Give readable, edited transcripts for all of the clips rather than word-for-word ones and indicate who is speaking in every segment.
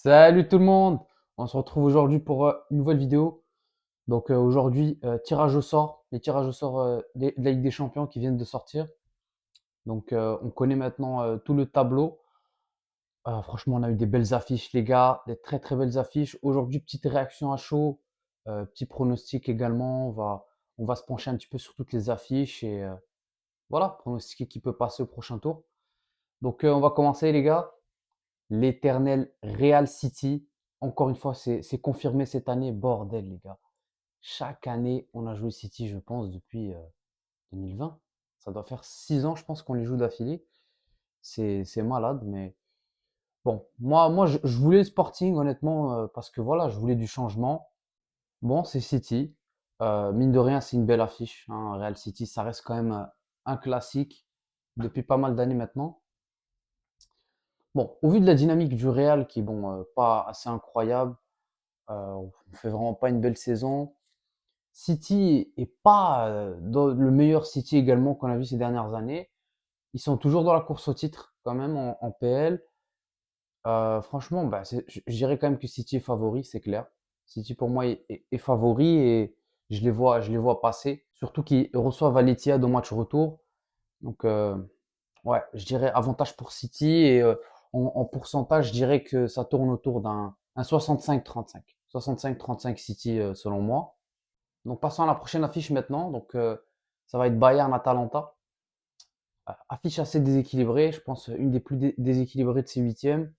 Speaker 1: Salut tout le monde! On se retrouve aujourd'hui pour une nouvelle vidéo. Donc aujourd'hui, tirage au sort, les tirages au sort de la Ligue des Champions qui viennent de sortir. Donc on connaît maintenant tout le tableau. Franchement, on a eu des belles affiches, les gars, des très très belles affiches. Aujourd'hui, petite réaction à chaud, petit pronostic également. On va se pencher un petit peu sur toutes les affiches et voilà, pronostiquer qui peut passer au prochain tour. Donc on va commencer, les gars. L'éternel Real City. Encore une fois, c'est confirmé cette année. Bordel, les gars. Chaque année, on a joué City, je pense, depuis 2020. Ça doit faire 6 ans, je pense, qu'on les joue d'affilée. C'est malade, mais bon. Moi je voulais le Sporting, honnêtement, parce que voilà, je voulais du changement. Bon, c'est City. Mine de rien, c'est une belle affiche, hein. Real City, ça reste quand même un classique depuis pas mal d'années maintenant. Bon, au vu de la dynamique du Real, qui est bon, pas assez incroyable, on fait vraiment pas une belle saison. City est pas dans le meilleur City également qu'on a vu ces dernières années. Ils sont toujours dans la course au titre quand même en PL. Franchement, bah, je dirais quand même que City est favori, c'est clair. City pour moi est favori et je les vois passer. Surtout qu'ils reçoivent al Ittihad au match retour. Donc ouais, je dirais avantage pour City et en pourcentage, je dirais que ça tourne autour d'un 65-35. 65-35 City selon moi. Donc passons à la prochaine affiche maintenant. Donc ça va être Bayern-Atalanta. Affiche assez déséquilibrée, je pense une des plus déséquilibrées de ces huitièmes.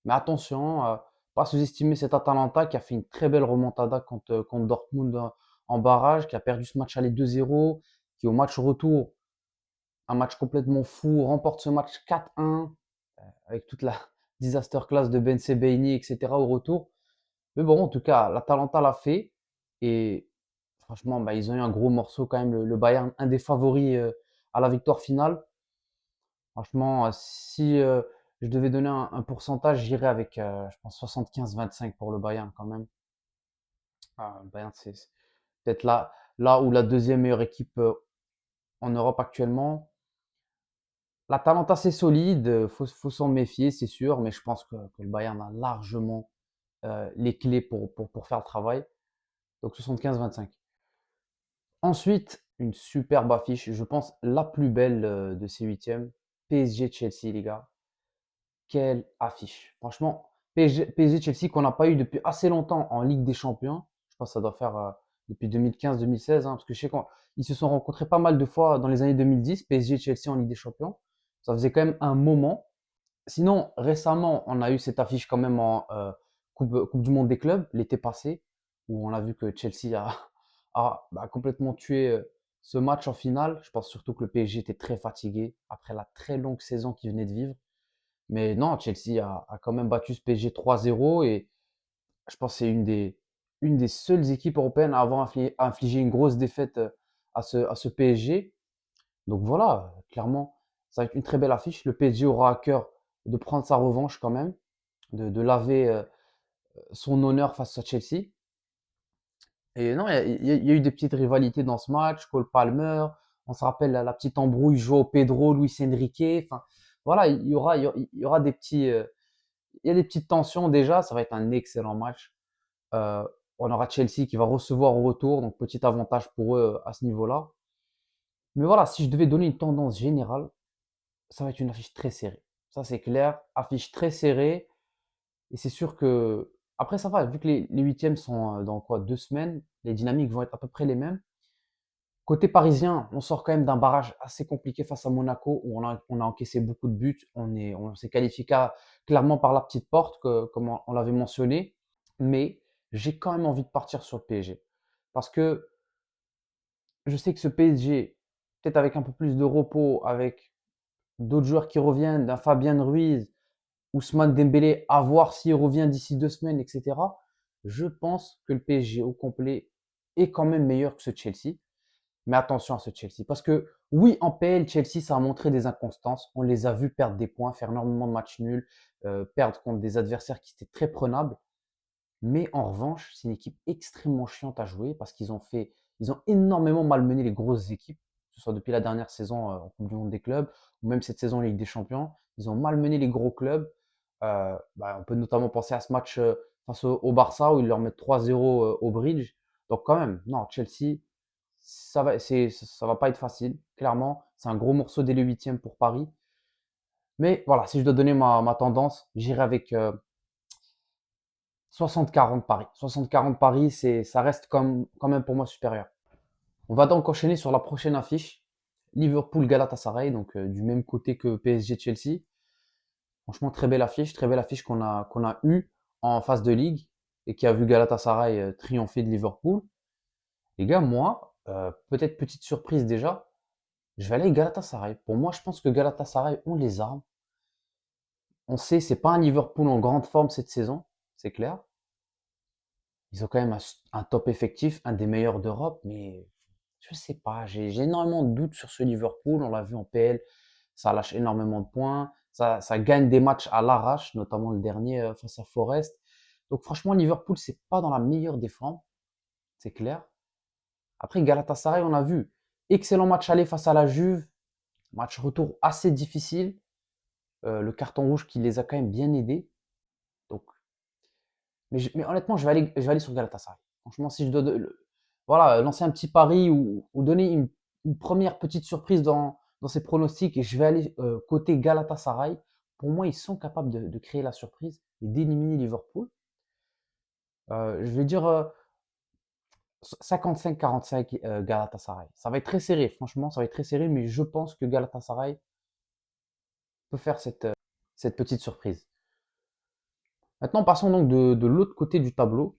Speaker 1: Mais attention, pas sous-estimer cet Atalanta qui a fait une très belle remontada contre Dortmund en barrage, qui a perdu ce match aller 2-0, qui au match retour, un match complètement fou, remporte ce match 4-1 avec toute la disaster class de Ben Sebaini, etc. au retour. Mais bon, en tout cas, l'Atalanta l'a fait. Et franchement, bah, ils ont eu un gros morceau quand même. Le Bayern, un des favoris à la victoire finale. Franchement, si je devais donner un pourcentage, j'irais avec, je pense, 75-25 pour le Bayern quand même. Le Bayern, c'est peut-être là où la deuxième meilleure équipe en Europe actuellement. L'Atalanta, c'est solide, faut s'en méfier, c'est sûr, mais je pense que le Bayern a largement les clés pour faire le travail. Donc 75-25. Ensuite, une superbe affiche, je pense la plus belle de ces huitièmes. PSG-Chelsea, les gars. Quelle affiche. Franchement, PSG-Chelsea qu'on n'a pas eu depuis assez longtemps en Ligue des Champions. Je pense que ça doit faire depuis 2015-2016, hein, parce que je sais qu'ils se sont rencontrés pas mal de fois dans les années 2010, PSG-Chelsea en Ligue des Champions. Ça faisait quand même un moment. Sinon, récemment, on a eu cette affiche quand même en coupe du Monde des clubs l'été passé, où on a vu que Chelsea a complètement tué ce match en finale. Je pense surtout que le PSG était très fatigué après la très longue saison qu'il venait de vivre. Mais non, Chelsea a quand même battu ce PSG 3-0 et je pense que c'est une des seules équipes européennes à avoir infligé une grosse défaite à ce PSG. Donc voilà, clairement, ça va être une très belle affiche. Le PSG aura à cœur de prendre sa revanche quand même, de laver son honneur face à Chelsea. Et non, il y a eu des petites rivalités dans ce match. Cole Palmer, on se rappelle la petite embrouille Joao Pedro, Luis Enrique. Enfin, voilà, il y aura des petites tensions déjà. Ça va être un excellent match. Euh, on aura Chelsea qui va recevoir au retour, donc petit avantage pour eux à ce niveau-là. Mais voilà, si je devais donner une tendance générale, ça va être une affiche très serrée. Ça, c'est clair. Affiche très serrée. Et c'est sûr que, après, ça va, vu que les huitièmes sont dans quoi, 2 semaines, les dynamiques vont être à peu près les mêmes. Côté parisien, on sort quand même d'un barrage assez compliqué face à Monaco où on a encaissé beaucoup de buts. On s'est qualifié clairement par la petite porte, comme on l'avait mentionné. Mais j'ai quand même envie de partir sur le PSG. Parce que je sais que ce PSG, peut-être avec un peu plus de repos, avec d'autres joueurs qui reviennent, d'un Fabien Ruiz, Ousmane Dembélé, à voir s'il revient d'ici 2 semaines, etc. Je pense que le PSG au complet est quand même meilleur que ce Chelsea. Mais attention à ce Chelsea. Parce que oui, en PL, Chelsea, ça a montré des inconstances. On les a vus perdre des points, faire énormément de matchs nuls, perdre contre des adversaires qui étaient très prenables. Mais en revanche, c'est une équipe extrêmement chiante à jouer parce ils ont énormément malmené les grosses équipes, que ce soit depuis la dernière saison en Coupe du Monde des clubs ou même cette saison en Ligue des Champions. Ils ont malmené les gros clubs. On peut notamment penser à ce match face au Barça où ils leur mettent 3-0 au Bridge. Donc quand même, non, Chelsea, ça va pas être facile, clairement. C'est un gros morceau dès le huitième pour Paris. Mais voilà, si je dois donner ma tendance, j'irai avec 60-40 Paris. 60-40 Paris, ça reste quand même pour moi supérieur. On va donc enchaîner sur la prochaine affiche. Liverpool-Galatasaray, donc du même côté que PSG-Chelsea. Franchement, très belle affiche qu'on a eue en phase de ligue et qui a vu Galatasaray triompher de Liverpool. Les gars, moi, peut-être petite surprise déjà, je vais aller avec Galatasaray. Pour moi, je pense que Galatasaray ont les armes. On sait, c'est pas un Liverpool en grande forme cette saison, c'est clair. Ils ont quand même un top effectif, un des meilleurs d'Europe, mais je sais pas, j'ai énormément de doutes sur ce Liverpool. On l'a vu en PL, ça lâche énormément de points, ça gagne des matchs à l'arrache, notamment le dernier face à Forest. Donc franchement, Liverpool, c'est pas dans la meilleure des formes, c'est clair. Après, Galatasaray, on a vu, excellent match aller face à la Juve, match retour assez difficile. Le carton rouge qui les a quand même bien aidés. Donc, mais honnêtement, je vais aller sur Galatasaray. Franchement, si je dois voilà, lancer un petit pari ou donner une première petite surprise dans ces pronostics, et je vais aller côté Galatasaray. Pour moi, ils sont capables de créer la surprise et d'éliminer Liverpool. Je vais dire 55-45 Galatasaray. Ça va être très serré, franchement, ça va être très serré, mais je pense que Galatasaray peut faire cette petite surprise. Maintenant, passons donc de l'autre côté du tableau,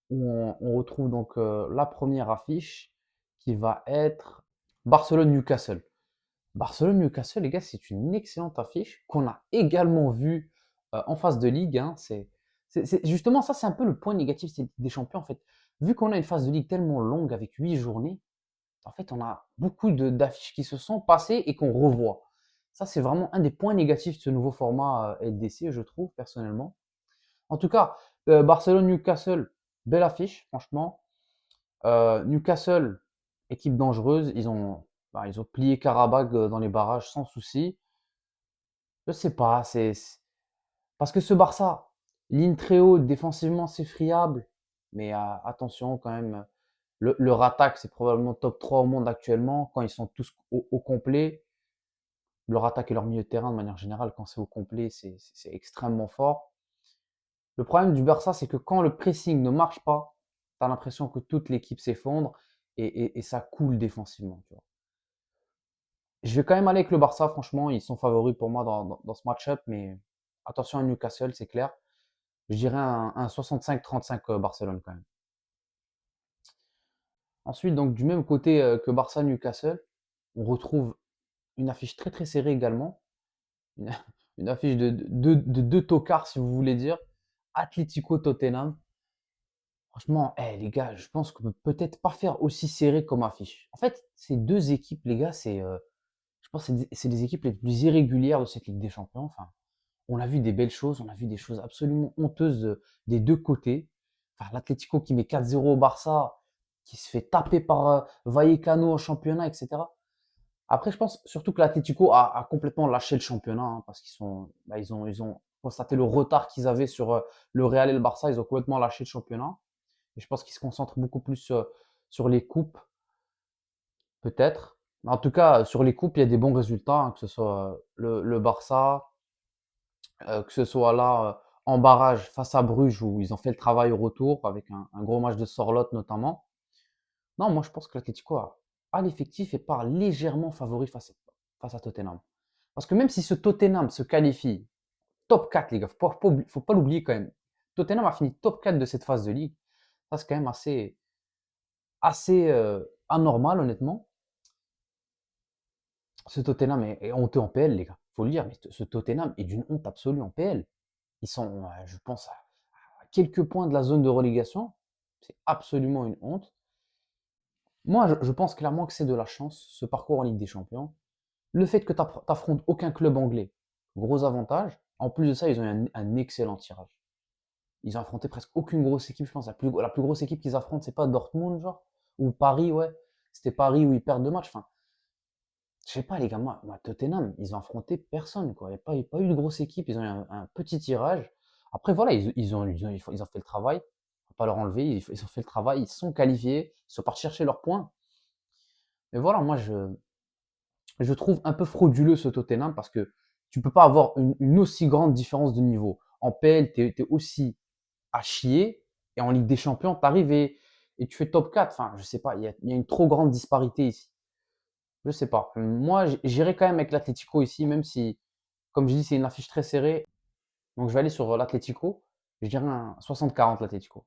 Speaker 1: où on retrouve donc la première affiche qui va être Barcelone-Newcastle. Barcelone-Newcastle, les gars, c'est une excellente affiche qu'on a également vue en phase de ligue, hein. Justement, ça, c'est un peu le point négatif des champions, en fait. Vu qu'on a une phase de ligue tellement longue avec 8 journées, en fait, on a beaucoup d'affiches qui se sont passées et qu'on revoit. Ça, c'est vraiment un des points négatifs de ce nouveau format LDC, je trouve, personnellement. En tout cas, Barcelone-Newcastle, belle affiche, franchement. Newcastle, équipe dangereuse. Ils ont plié Karabakh dans les barrages sans souci. Je sais pas, parce que ce Barça, ligne très haute, défensivement c'est friable, mais attention quand même. Leur attaque, c'est probablement top 3 au monde actuellement quand ils sont tous au complet. Leur attaque et leur milieu de terrain, de manière générale, quand c'est au complet, c'est extrêmement fort. Le problème du Barça, c'est que quand le pressing ne marche pas, tu as l'impression que toute l'équipe s'effondre et ça coule défensivement. Tu vois. Je vais quand même aller avec le Barça, franchement, ils sont favoris pour moi dans ce match-up, mais attention à Newcastle, c'est clair. Je dirais un 65-35 Barcelone quand même. Ensuite, donc du même côté que Barça-Newcastle, on retrouve une affiche très très serrée également. Une, une affiche de deux tocards, si vous voulez dire. Atlético-Tottenham. Franchement, les gars, je pense qu'on peut peut-être pas faire aussi serré comme affiche. En fait, ces deux équipes, les gars, je pense que c'est les équipes les plus irrégulières de cette Ligue des Champions. Enfin, on a vu des belles choses, on a vu des choses absolument honteuses des deux côtés. Enfin, l'Atlético qui met 4-0 au Barça, qui se fait taper par Vallecano en championnat, etc. Après, je pense surtout que l'Atlético a complètement lâché le championnat hein, parce ils ont constaté le retard qu'ils avaient sur le Real et le Barça. Ils ont complètement lâché le championnat. Et je pense qu'ils se concentrent beaucoup plus sur les coupes, peut-être. En tout cas, sur les coupes, il y a des bons résultats, hein, que ce soit le Barça, que ce soit là en barrage face à Bruges où ils ont fait le travail au retour avec un gros match de Sorlotte notamment. Non, moi je pense que l'Atlético a l'effectif et part légèrement favori face à Tottenham. Parce que même si ce Tottenham se qualifie top 4, les gars, faut pas l'oublier quand même. Tottenham a fini top 4 de cette phase de ligue. Ça, c'est quand même assez anormal, honnêtement. Ce Tottenham est honteux en PL, les gars. Faut le dire, mais ce Tottenham est d'une honte absolue en PL. Ils sont, je pense, à quelques points de la zone de relégation. C'est absolument une honte. Moi, je pense clairement que c'est de la chance, ce parcours en Ligue des Champions. Le fait que tu n'affrontes aucun club anglais, gros avantage. En plus de ça, ils ont eu un excellent tirage. Ils ont affronté presque aucune grosse équipe, je pense. La plus grosse équipe qu'ils affrontent, c'est pas Dortmund, genre, ou Paris, ouais. C'était Paris où ils perdent deux matchs. Enfin, Je sais pas, les gars, moi, Tottenham, ils ont affronté personne, quoi. Il n'y a pas eu de grosse équipe. Ils ont eu un petit tirage. Après, voilà, ils ont fait le travail. On va pas leur enlever. Ils ont fait le travail. Ils se sont qualifiés. Ils sont partis chercher leurs points. Mais voilà, moi, je trouve un peu frauduleux ce Tottenham parce que tu peux pas avoir une aussi grande différence de niveau. En PL, tu es aussi à chier. Et en Ligue des Champions, tu arrives et tu fais top 4. Enfin, je sais pas, il y a une trop grande disparité ici. Je sais pas. Moi, j'irai quand même avec l'Atlético ici, même si, comme je dis, c'est une affiche très serrée. Donc, je vais aller sur l'Atlético. Je dirais un 60-40 l'Atlético.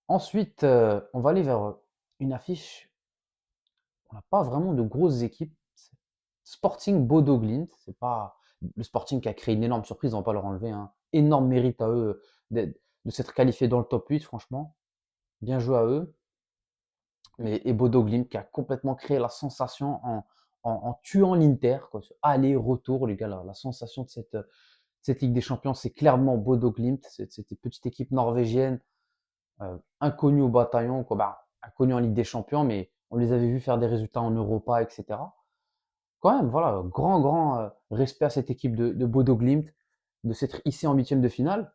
Speaker 1: Ensuite, on va aller vers une affiche. On n'a pas vraiment de grosses équipes. Sporting Bodo Glimt. C'est pas le Sporting qui a créé une énorme surprise. On va pas leur enlever un énorme mérite à eux de s'être qualifiés dans le top 8, franchement. Bien joué à eux. Et Bodo Glimt qui a complètement créé la sensation en tuant l'Inter. Aller-retour, les gars, la sensation de cette Ligue des Champions, c'est clairement Bodo Glimt, cette petite équipe norvégienne, inconnue au bataillon, quoi. Bah, inconnue en Ligue des Champions, mais on les avait vus faire des résultats en Europa, etc. Quand même, voilà, grand respect à cette équipe de Bodo Glimt, de s'être hissé en huitième de finale.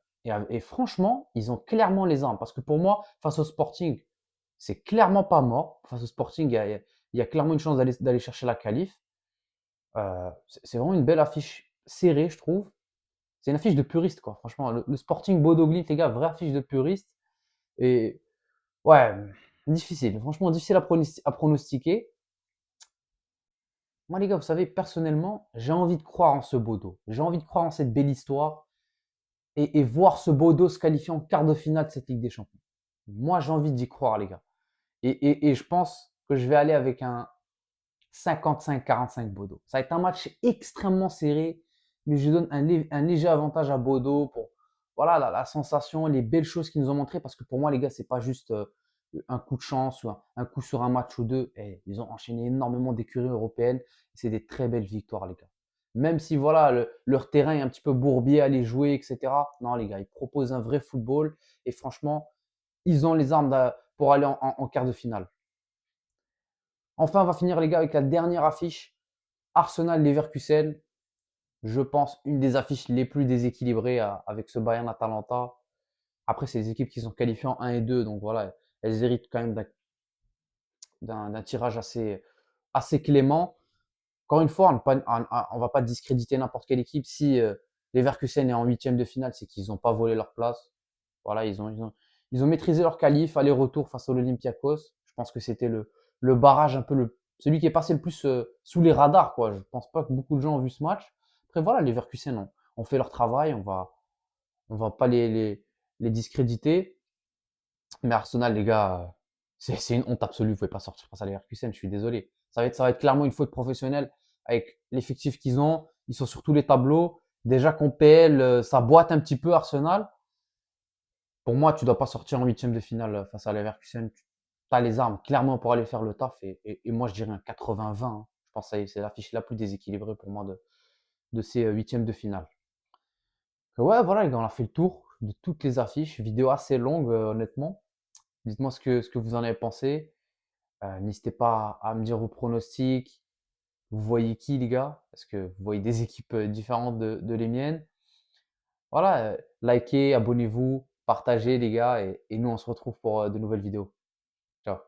Speaker 1: Et franchement, ils ont clairement les armes. Parce que pour moi, face au Sporting, c'est clairement pas mort. Face au Sporting, il y a clairement une chance d'aller chercher la qualif. C'est vraiment une belle affiche serrée, je trouve. C'est une affiche de puriste, quoi. Franchement, le Sporting Bodo Glimt, les gars, vraie affiche de puriste. Et ouais, difficile. Franchement, difficile à pronostiquer. Moi, les gars, vous savez, personnellement, j'ai envie de croire en ce Bodo. J'ai envie de croire en cette belle histoire et voir ce Bodo se qualifier en quart de finale de cette Ligue des Champions. Moi, j'ai envie d'y croire, les gars. Et je pense que je vais aller avec un 55-45 Bodo. Ça va être un match extrêmement serré, mais je donne un léger avantage à Bodo pour voilà, la sensation, les belles choses qu'ils nous ont montrées. Parce que pour moi, les gars, c'est pas juste un coup de chance ou un coup sur un match ou deux. Et ils ont enchaîné énormément d'écuries européennes. C'est des très belles victoires, les gars. Même si voilà, leur terrain est un petit peu bourbier à les jouer, etc. Non, les gars, ils proposent un vrai football. Et franchement, ils ont les armes pour aller en quart de finale. Enfin, on va finir, les gars, avec la dernière affiche. Arsenal-Leverkusen. Je pense une des affiches les plus déséquilibrées avec ce Bayern-Atalanta. Après, c'est des équipes qui sont qualifiées en 1 et 2. Donc voilà, elles héritent quand même d'un tirage assez clément. Encore une fois, on ne va pas discréditer n'importe quelle équipe. Si Leverkusen est en huitième de finale, c'est qu'ils n'ont pas volé leur place. Voilà, ils ont maîtrisé leur qualif, aller-retour face à l'Olympiakos. Je pense que c'était le barrage un peu celui qui est passé le plus sous les radars, quoi. Je pense pas que beaucoup de gens ont vu ce match. Après, voilà, les Leverkusen ont fait leur travail. On va pas les discréditer. Mais Arsenal, les gars, c'est une honte absolue. Vous pouvez pas sortir face à les Leverkusen. Je suis désolé. Ça va être clairement une faute professionnelle avec l'effectif qu'ils ont. Ils sont sur tous les tableaux. Déjà qu'en PL, ça boite un petit peu Arsenal. Pour moi, tu dois pas sortir en huitième de finale face à Leverkusen. Tu as les armes clairement pour aller faire le taf. Et moi, je dirais un 80-20, hein. Je pense que c'est l'affiche la plus déséquilibrée pour moi de ces huitièmes de finale. Ouais, voilà, les gars, on a fait le tour de toutes les affiches. Vidéo assez longue, honnêtement. Dites-moi ce que vous en avez pensé. N'hésitez pas à me dire vos pronostics. Vous voyez qui, les gars? Est-ce que vous voyez des équipes différentes de les miennes? Voilà, likez, abonnez-vous, partagez, les gars. Et nous, on se retrouve pour de nouvelles vidéos. Ciao.